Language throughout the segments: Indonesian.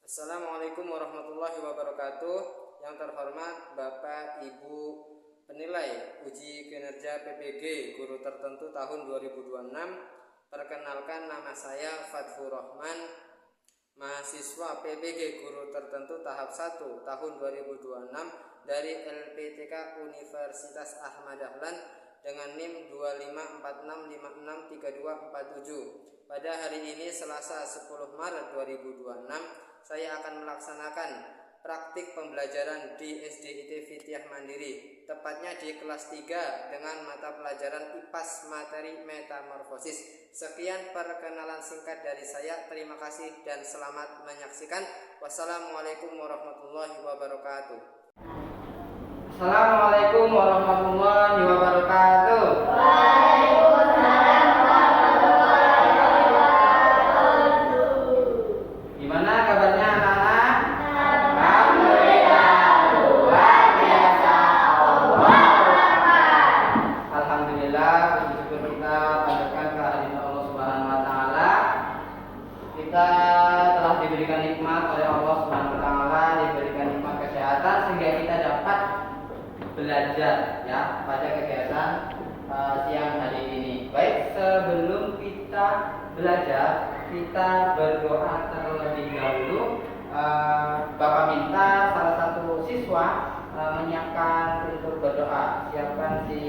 Assalamualaikum warahmatullahi wabarakatuh. Yang terhormat Bapak Ibu penilai uji kinerja PPG guru tertentu tahun 2026. Perkenalkan, nama saya Fathur Rahman, mahasiswa PPG guru tertentu tahap 1 tahun 2026 dari LPTK Universitas Ahmad Dahlan dengan NIM 2546563247. Pada hari ini Selasa 10 Maret 2026, saya akan melaksanakan praktik pembelajaran di SDIT Fitiah Mandiri, tepatnya di kelas 3 dengan mata pelajaran IPAS materi metamorfosis. Sekian perkenalan singkat dari saya. Terima kasih dan selamat menyaksikan. Wassalamualaikum warahmatullahi wabarakatuh. Assalamualaikum warahmatullahi wabarakatuh. Waalaikumsalam warahmatullahi wabarakatuh. Gimana kabarnya anak-anak? Alhamdulillah, luar biasa. Allahu Akbar. Alhamdulillah, puji syukur kita panjatkan kehadiran Allah Subhanahu wa taala. Kita telah diberikan nikmat oleh Allah Subhanahu wa taala, diberikan nikmat kesehatan sehingga kita dapat belajar ya pada kegiatan siang hari ini. Baik, sebelum kita belajar, kita berdoa terlebih dahulu. Bapak minta salah satu siswa menyiapkan untuk berdoa. Siapkan si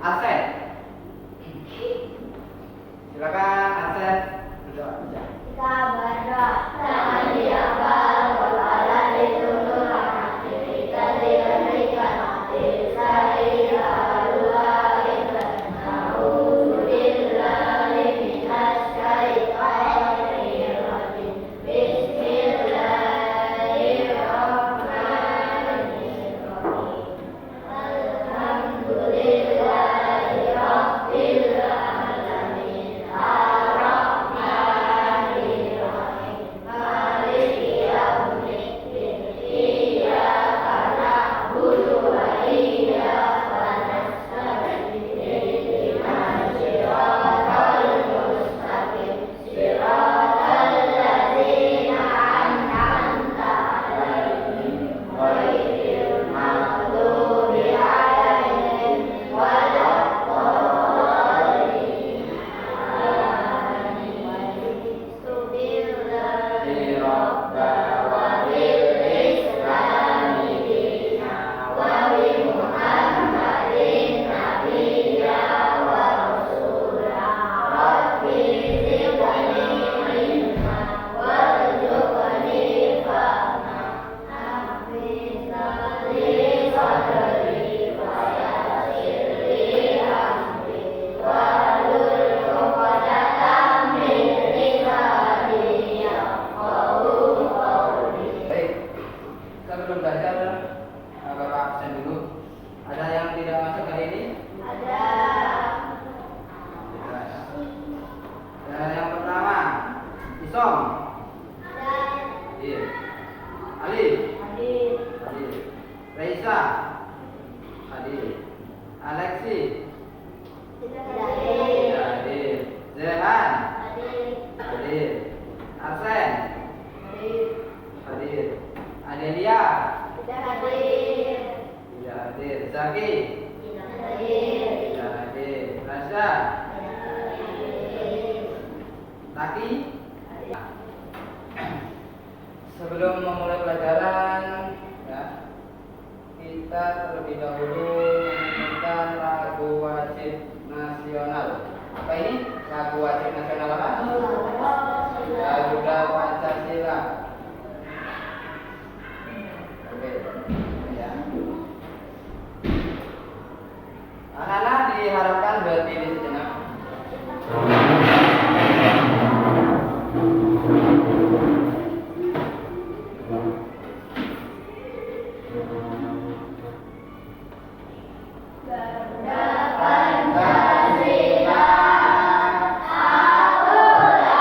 Asen. Silakan Asen berdoa. Kita berdoa. Tangan diangkat, kepala ditundukkan, kita diberikan hati, saya dua kita. A'udzubillahi minasyaitonir rajim. Bismillahirrahmanirrahim. Alhamdulillahi rabbil alamin. Ar-Rahmanir Rahim. Maliki yaumiddin. Iyyaka na'budu wa iyyaka nasta'in. Ihdinas siratal mustaqim. Siratal ladzina an'amta 'alaihim ghairil maghdubi 'alaihim waladdallin. Amin. Rabbana wa bil Islami dina wa bi Muhammadin nabiyya wa rasula. Rabbi zidni ilma warzuqni fahma. Hafiz li sadri wa yassir li amri wahlul 'uqdatam min lisani yafqahu qawli. Baik, sebelum belajar Bapak absen dulu. Ada yang tidak masuk hari ini? Ada. Yang pertama, Isom. Iya. Ali. Hadir. Hadir. Raisa. Hadir. Alexi. Hadir. Hadir. Zehan. Hadir. Hadir. Arsen. Hadir. Hadir. Adelia. Tidak hadir. Tidak hadir. Zaki. Tidak hadir. Tidak hadir. Rasya. Taki. Sebelum memulai pelajaran, ya, kita terlebih dahulu menyanyikan lagu wajib nasional. Apa ini? Lagu wajib nasional apa? Garuda Pancasila. Oke, ya. Anak-anak diharapkan berdiri sejenak. Garuda Pancasila, akulah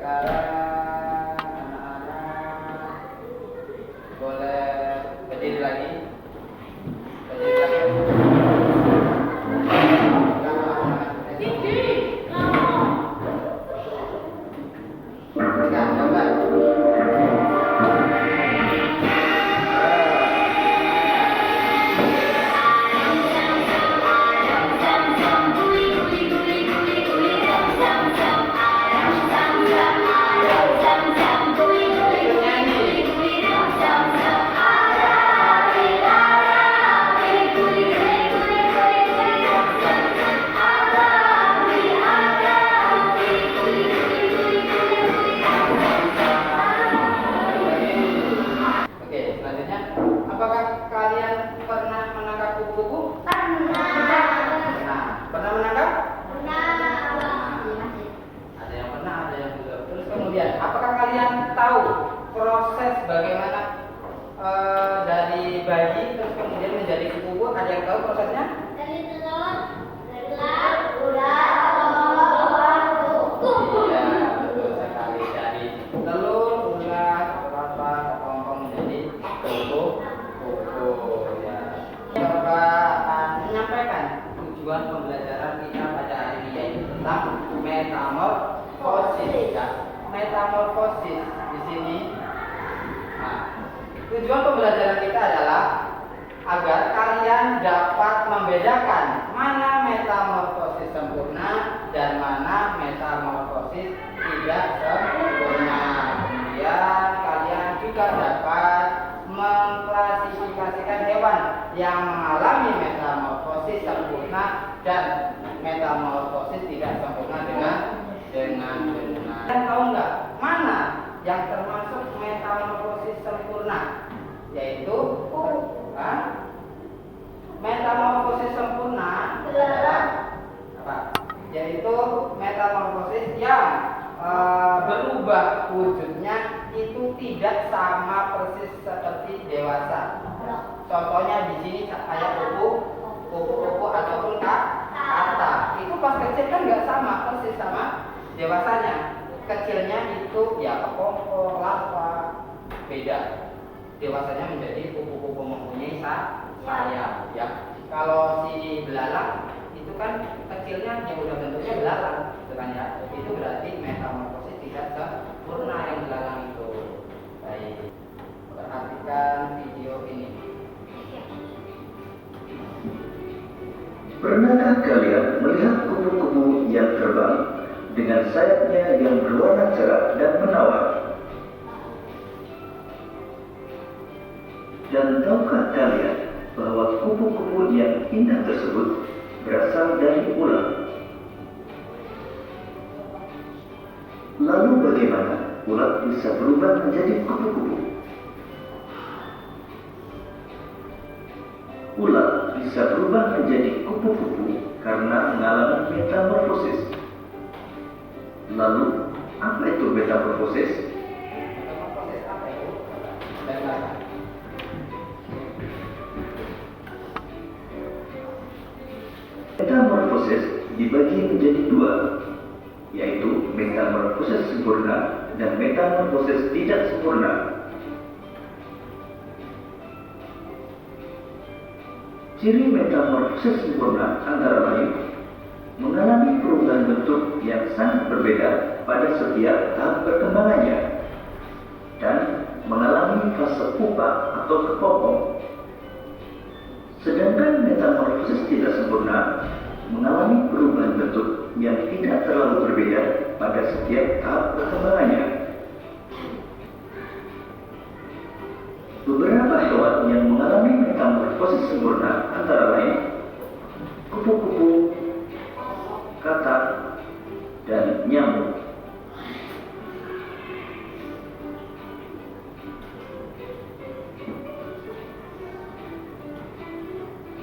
sekarang anak-anak boleh berdiri lagi. Berdiri lagi. Oke, selanjutnya, apakah kalian pernah menangkap kupu-kupu? Pernah menangkap? Ada yang pernah, ada yang belum. Terus kemudian, apakah kalian tahu proses bagaimana dari bayi terus kemudian menjadi kupu-kupu? Ada yang tahu prosesnya? Iya, betul sekali. Dari telur, ular, kelapa, kepompong menjadi kupu-kupu. Ya. Coba menyampaikan tujuan pembelajaran kita pada hari ini, yaitu tentang metamorfosis. Ya. Metamorfosis di sini. Nah, tujuan pembelajaran kita adalah agar kalian dapat membedakan mana metamorfosis sempurna dan mana metamorfosis tidak sempurna. Kemudian kalian juga dapat mengklasifikasikan hewan yang mengalami metamorfosis sempurna dan metamorfosis tidak sempurna dengan benar. Kalian tahu nggak mana yang termasuk metamorfosis sempurna? Yaitu metamorfosis sempurna adalah apa? Yaitu metamorfosis yang berubah wujudnya itu tidak sama persis seperti dewasa. Contohnya di sini kayak kupu-kupu ataupun kata. Itu pas kecil kan nggak sama persis sama dewasanya. Kecilnya itu ya kepompong, lava, beda. Dewasanya menjadi kupu-kupu mempunyai sayap. Ya. Kalau si belalang itu kan kecilnya yang udah bentuknya belalang, kan ya. Itu berarti metamorfosis tidak sempurna yang belalang itu. Baik. Perhatikan video ini. Pernahkah kalian melihat kupu-kupu yang terbang dengan sayapnya yang berwarna cerah dan menawan? Dan tahukah kalian bahwa kupu-kupu yang indah tersebut berasal dari ulat? Lalu bagaimana ulat bisa berubah menjadi kupu-kupu? Ulat bisa berubah menjadi kupu-kupu karena mengalami metamorfosis. Lalu, apa itu metamorfosis? Metamorfosis apa itu? Metamorfosis dibagi menjadi dua, yaitu metamorfosis sempurna dan metamorfosis tidak sempurna. Ciri metamorfosis sempurna antara lain mengalami perubahan bentuk yang sangat berbeda pada setiap tahap perkembangannya dan mengalami fase pupa atau kepompong. Sedangkan metamorfosis tidak sempurna mengalami perubahan bentuk yang tidak terlalu berbeda pada setiap tahap perkembangannya. Beberapa hewan yang mengalami metamorfosis sempurna antara lain kupu-kupu, katak, dan nyamuk.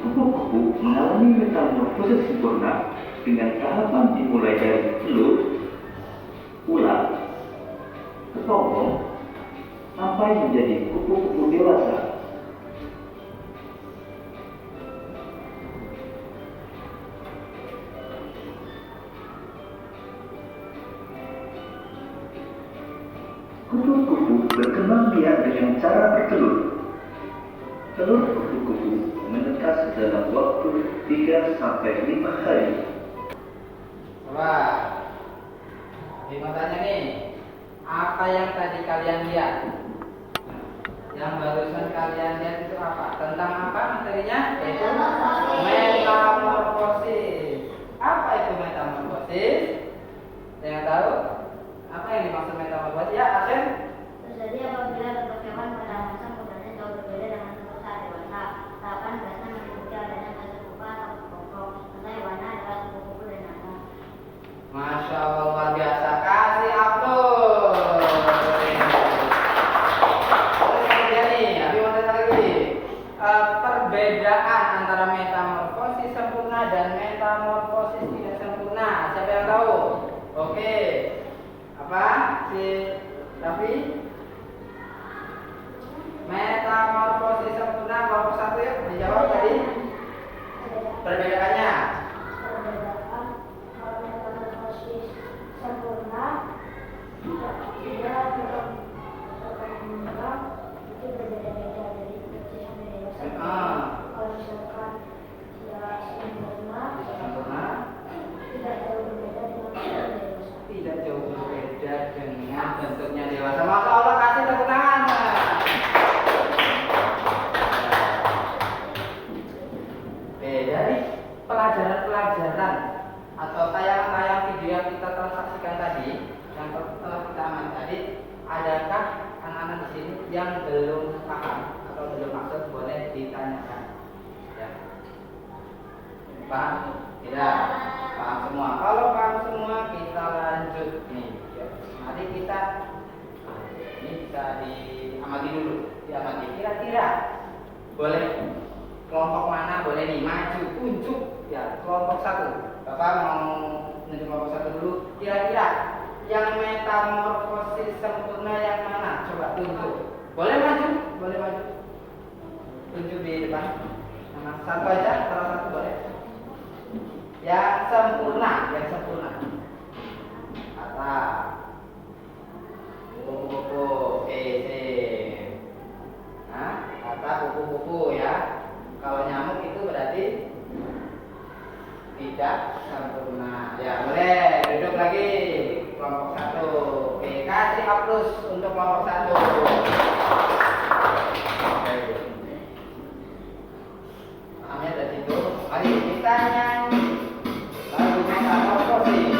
Kupu-kupu mengalami metamorfosis sempurna dengan tahapan dimulai dari telur, ulat, kepompong, sampai menjadi kupu-kupu dewasa. Kupu-kupu berkembang biak dengan cara bertelur. Telur kupu-kupu menetas dalam waktu 3 sampai 5 hari. Coba, mau tanya nih, apa yang tadi kalian lihat? Yang barusan kalian lihat itu apa? Tentang apa materinya? Yaitu metamorfosis. Apa itu metamorfosis? Ada yang tahu? Apa yang dimaksud metamorfosis? Ya, Asen? Terjadi apabila bentuk hewan pada masa mudanya jauh berbeda dengan bentuk saat dewasa. Tahapan biasanya meliputi adanya fase pupa atau pokok. Contoh hewannya adalah kupu-kupu dan nyamuk. Masya Allah, luar biasa. Kasih aplaus. Kemudian nih, Abi mau tanya lagi. Perbedaan antara metamorfosis sempurna dan metamorfosis tidak sempurna. Siapa yang tahu? Oke. Apa? Si Raffi? Metamorfosis sempurna kelompok 1 yuk dijawab tadi. Perbedaannya? Perbedaan kalau metamorfosis sempurna tidak berkembang itu berbeda-beda dari kecil sampai dewasa. Kalau misalkan tidak sempurna tidak jauh berbeda dengan bentuk dewasa. Tidak jauh berbeda dengan bentuknya dewasa. Masya Allah, kasih tepuk tangan. Oke, dari pelajaran-pelajaran atau tayangan-tayangan video yang kita telah saksikan tadi, yang telah kita amati tadi, adakah anak-anak di sini yang belum paham atau belum maksud? Boleh ditanyakan. Ya. Paham? Tidak? Paham semua. Kalau paham semua, kita lanjut nih. Ya. Mari kita ini bisa diamati dulu. Diamati kira-kira boleh kelompok mana boleh nih maju unjuk ya kelompok 1. Bapak mau menunjuk kelompok 1 dulu. Kira-kira yang metamorfosis sempurna yang mana? Coba tunjuk. Boleh maju? Boleh maju. Tunjuk di depan. Nah, satu aja, salah satu boleh. Yang sempurna. Kata kupu-kupu, nah, kata kupu-kupu ya. Kalau nyamuk itu berarti tidak sempurna. Ya, boleh duduk lagi kelompok 1. Oke, kasih aplaus untuk kelompok 1. Pahamnya dari situ. Mari kita nyanyi lagu metamorfosis.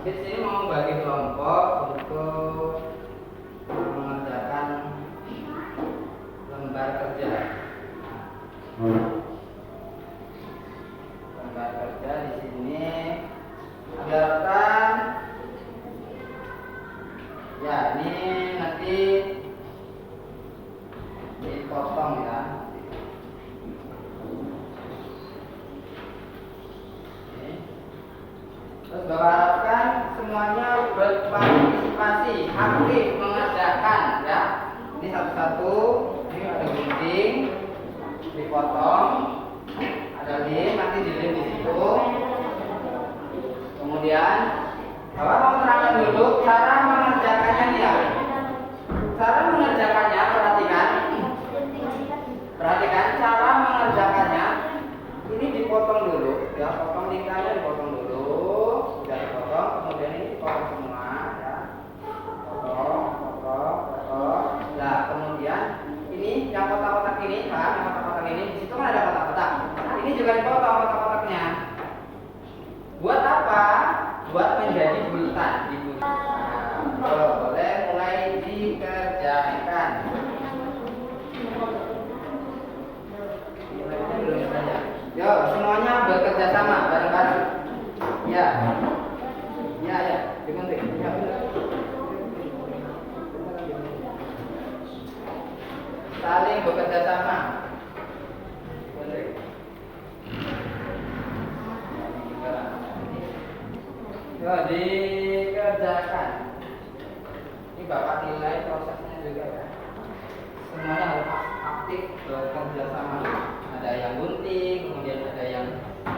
Di sini mau bagi kelompok untuk mengerjakan lembar kerja. Lembar kerja di sini ajarkan. Ya, ini nanti dipotong ya. Terus Bapak harapkan semuanya berpartisipasi, aktif mengerjakan ya. Ini satu-satu, ini ada gunting, dipotong, ada lem, nanti dilem di situ. Kemudian Bapak mau terangkan dulu cara mengerjakannya nih ya. Cara mengerjakannya, perhatikan cara mengerjakannya. Ini dipotong dulu, ya, potong lingkarnya dipotong dulu, sudah dipotong, kemudian ini dipotong semua, ya, potong. Nah, kemudian ini yang kotak-kotak ini, kan, yang kotak-kotak ini, di situ kan ada kotak-kotak. Ini juga dipotong kotak-kotaknya. Buat apa? Buat menjadi bulatan, boleh mulai dikerjakan. Yo, semuanya bekerja sama bareng-bareng. Ya, digunting. Ya, saling bekerja sama. Yo, dikerjakan. Ini Bapak nilai prosesnya juga ya. Semuanya harus aktif bekerja sama. Ada yang gunting, kemudian ada yang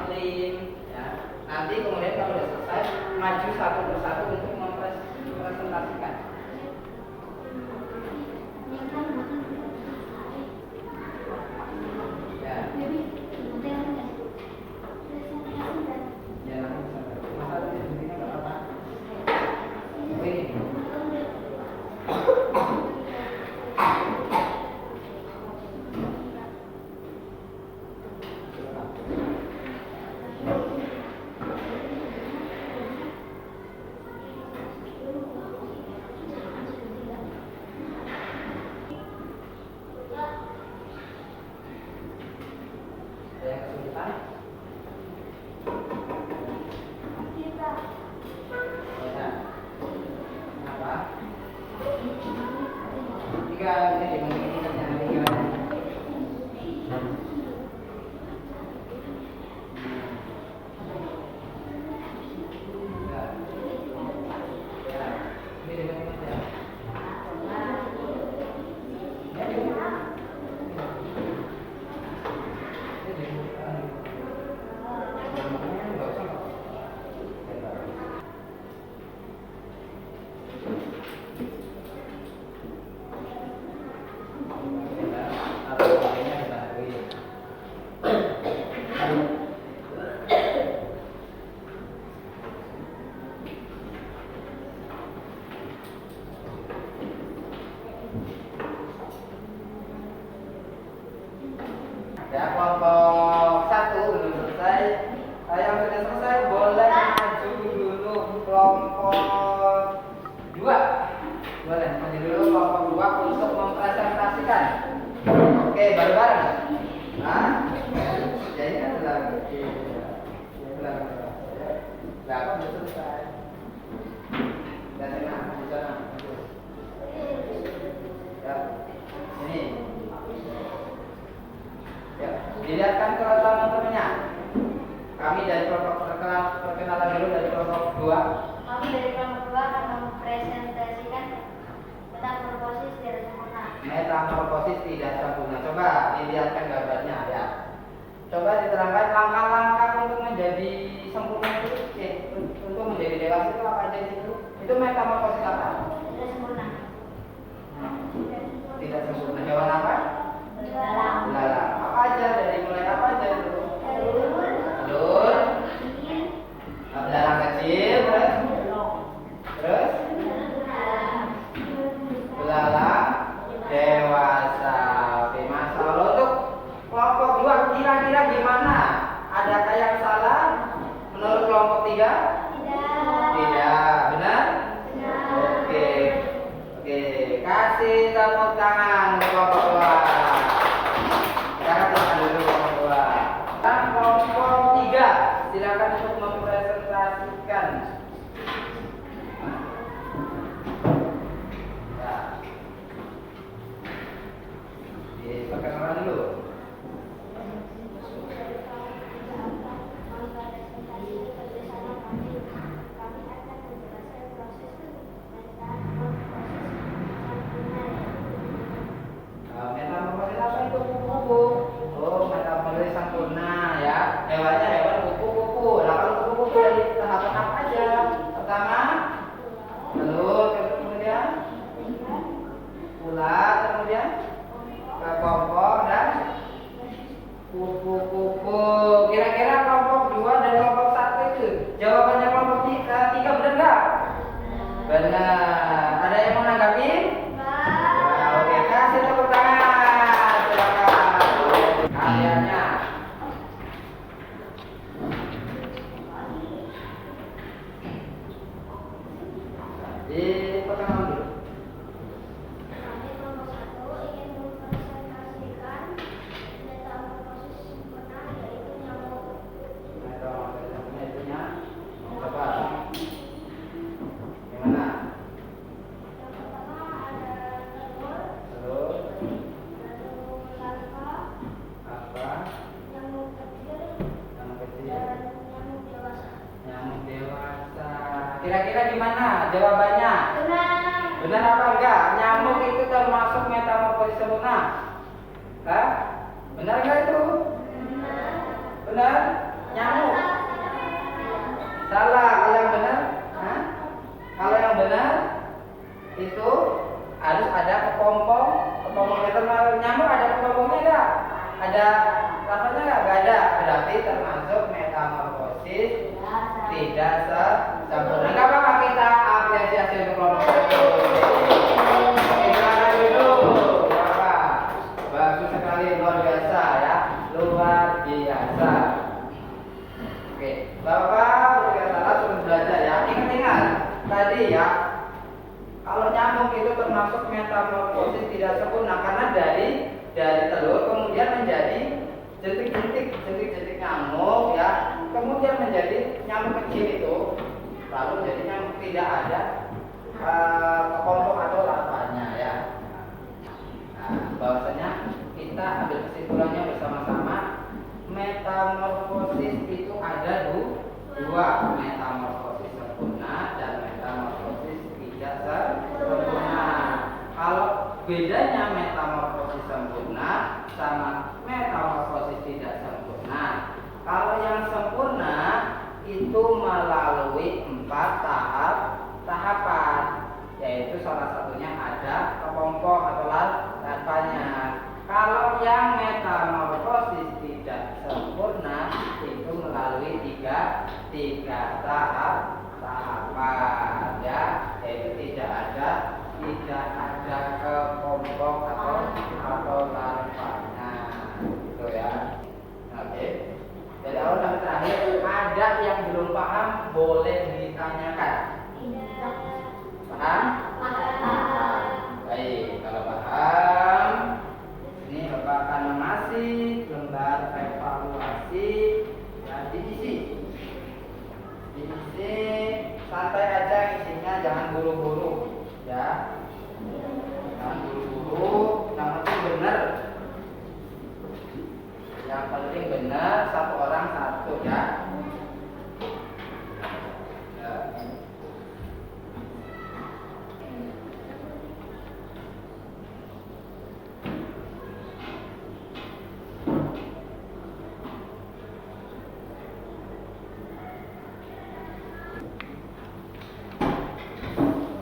lem, ya. Nanti kemudian kalau sudah selesai maju satu persatu untuk mempresentasikan. Ya. Ya, masalah ini nggak apa-apa. Ini. Ada yang kesulitan? Ya. Apa? Tiga ini digunting nanti gimana? Ya, kelompok 1 belum selesai. Yang sudah selesai boleh maju dulu kelompok 2. Boleh maju dulu kelompok 2 untuk mempresentasikan. Oke, bareng-bareng. Nah, jadi kan sudah belakang sudah selesai. Dan enak di sana. Ya, ini. Ya, dilihatkan ke teman-temannya. Kami dari kelompok perkenalan dulu dari kelompok 2. Kami dari kelompok 2 akan mempresentasikan tentang proposis tidak sempurna. Metamorfosis tidak sempurna. Coba dilihatkan gambarnya ya. Coba diterangkan langkah-langkah untuk menjadi sempurna itu, untuk menjadi dewasa itu apa aja itu? Itu metamorfosis apa? Tidak sempurna. Tidak sempurna. Hewan apa? Belalang. Apa aja dari mulai apa aja dulu? Telur. Belalang kecil, terus belalang dewasa. Oke, masalah untuk kelompok 2 kira-kira gimana? Adakah yang salah menurut kelompok 3? Tidak. Benar? Oke. tidak? Benar. Ada yang mau menanggapi? Nah, oke, kasih tepuk tangan. Silakan. Kaliannya. Di perkenalan dulu. Kami nomor 1 ingin mempresentasikan metamorfosis sempurna yaitu nyamuk. Metamorfosis itu apa? Gimana? Yang pertama ada telur, Terus lalu larva, apa? nyamuk kecil, Yang kecil. dan nyamuk dewasa. Nyamuk dewasa. Kira-kira gimana jawabannya? Benar. Benar apa enggak? Nyamuk itu termasuk metamorfosis sempurna? Hah? Benar enggak itu? Benar? Nyamuk? Salah. Kalau yang benar? Hah? Kalau yang benar itu harus ada kepompong. Kepompongnya termasuk nyamuk ada kepompongnya enggak? Ada lapasnya enggak? Enggak ada. Berarti termasuk metamorfosis tidak sempurna. Enggak apa-apa kita apresiasi untuk kelompok satu. Silakan dulu. Bapak. Bagus sekali, luar biasa ya. Luar biasa. Oke, Bapak sudah salah sudah belajar ya. Ingat-ingat tadi ya. Kalau nyamuk itu termasuk metamorfosis tidak sempurna karena dari telur kemudian menjadi jentik-jentik nyamuk ya, kemudian menjadi nyamuk kecil itu, lalu jadi nyamuk tidak ada kepompong atau larvanya ya. Nah, bahwasanya kita ambil kesimpulannya bersama-sama, metamorfosis itu ada dua, metamorfosis sempurna dan metamorfosis tidak sempurna. Kalau bedanya metamorfosis sempurna sama metamorfosis tidak sempurna, kalau yang sempurna itu melalui 4 tahapan, yaitu salah satunya ada kepompong atau larvanya. Kalau yang metamorfosis tidak sempurna itu melalui tiga tahapan ya, yaitu tidak ada kepompong atau larvanya gitu ya. Oke. Dari awal sampai terakhir ada yang belum paham boleh ditanyakan. Paham? Baik, kalau paham, ini Bapak akan mengasih lembar evaluasi dan diisi. Santai aja isinya, jangan buru-buru ya. Jangan buru-buru, yang penting benar. Yang penting benar, satu orang satu ya.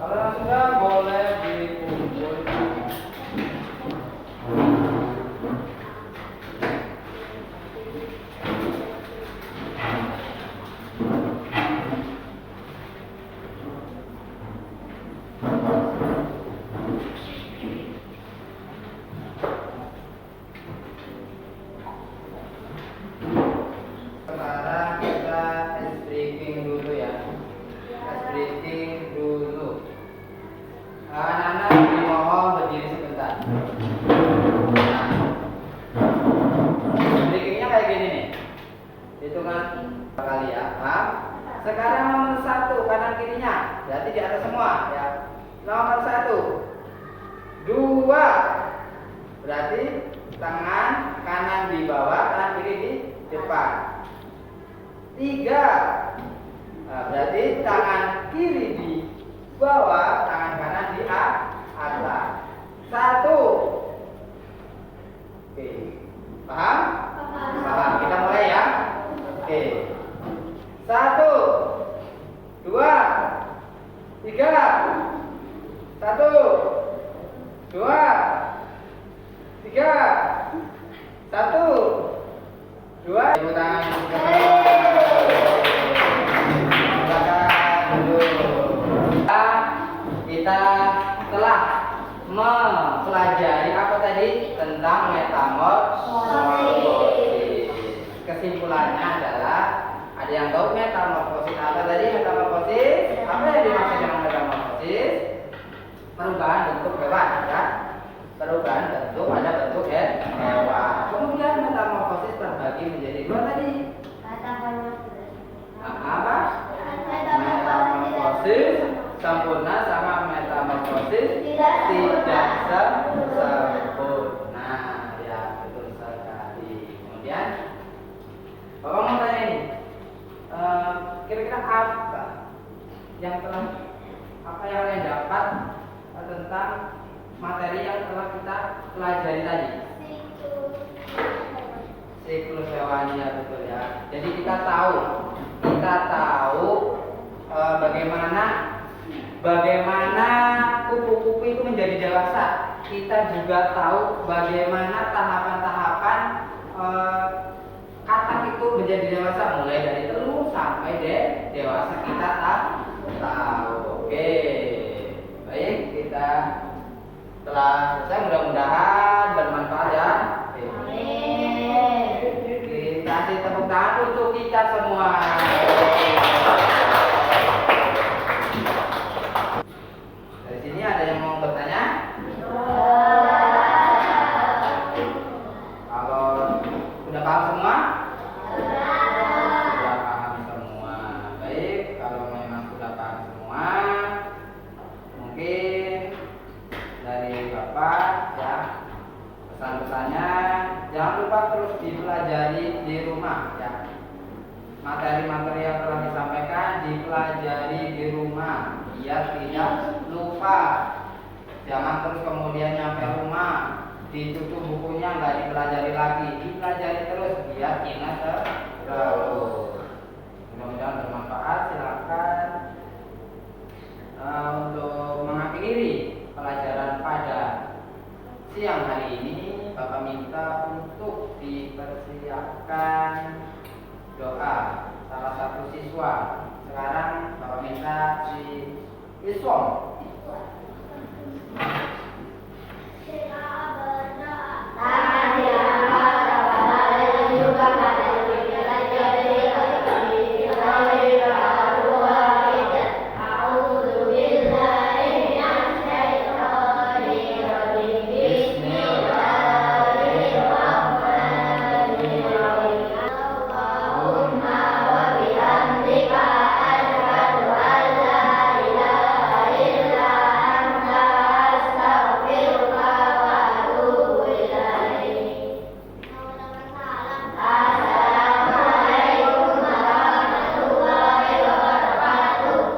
Kalau sudah boleh dikumpulkan. Sekarang kita ice breaking dulu ya. Ice breaking dulu. Anak-anak dimohon berdiri sebentar. Breakingnya kayak gini nih. Hitungan kali ya. Paham? Sekarang nomor 1 kanan kirinya. Berarti di atas semua ya. Nomor 1, 2. Berarti tangan kanan di bawah, tangan kiri di depan. 3. Nah, berarti tangan kiri di bawah, tangan kanan di atas. 1. Oke. Paham? Paham. Kita mulai ya. Oke. 1, 2, 3. 1, 2, 3. 1, 2. Tepuk tangan. Silakan duduk. Kita telah mempelajari apa tadi tentang metamorfosis. Kesimpulannya adalah ada yang tahu metamorfosis apa tadi? Metamorfosis apa yang dimaksud dengan metamorfosis? Perubahan bentuk hewan, ya. Perubahan bentuk pada bentuk hewan. Kemudian metamorfosis terbagi menjadi dua tadi. Apa? Metamorfosis sempurna sama metamorfosis tidak sempurna. Ya, betul sekali. Kemudian Bapak mau tanya ini, kira-kira apa yang dapat tentang materi yang telah kita pelajari tadi? Siklus hewani, ya betul ya. Jadi kita tahu bagaimana kupu-kupu itu menjadi dewasa. Kita juga tahu bagaimana tahapan-tahapan katak itu menjadi dewasa, mulai dari telur sampai dewasa kita tahu. Oke, baik, kita telah selesai, mudah-mudahan bermanfaat ya. Kita kasih tepuk tangan untuk kita semua. Dari sini ada yang mau bertanya? Kalau sudah paham semua? Sudah paham semua. Baik, kalau memang sudah paham semua, mungkin dari Bapak ya, pesan-pesannya jangan lupa terus dipelajari di rumah ya. Materi-materi yang telah disampaikan dipelajari di rumah biar tidak lupa. Jangan terus kemudian nyampe rumah ditutup bukunya, nggak dipelajari lagi, dipelajari terus biar ingat terus. Mudah-mudahan bermanfaat. Silakan untuk mengakhiri pelajaran pada siang hari ini, Bapak minta untuk dipersiapkan doa salah satu siswa. Sekarang Bapak minta si Iswam.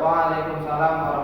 Waalaikumsalam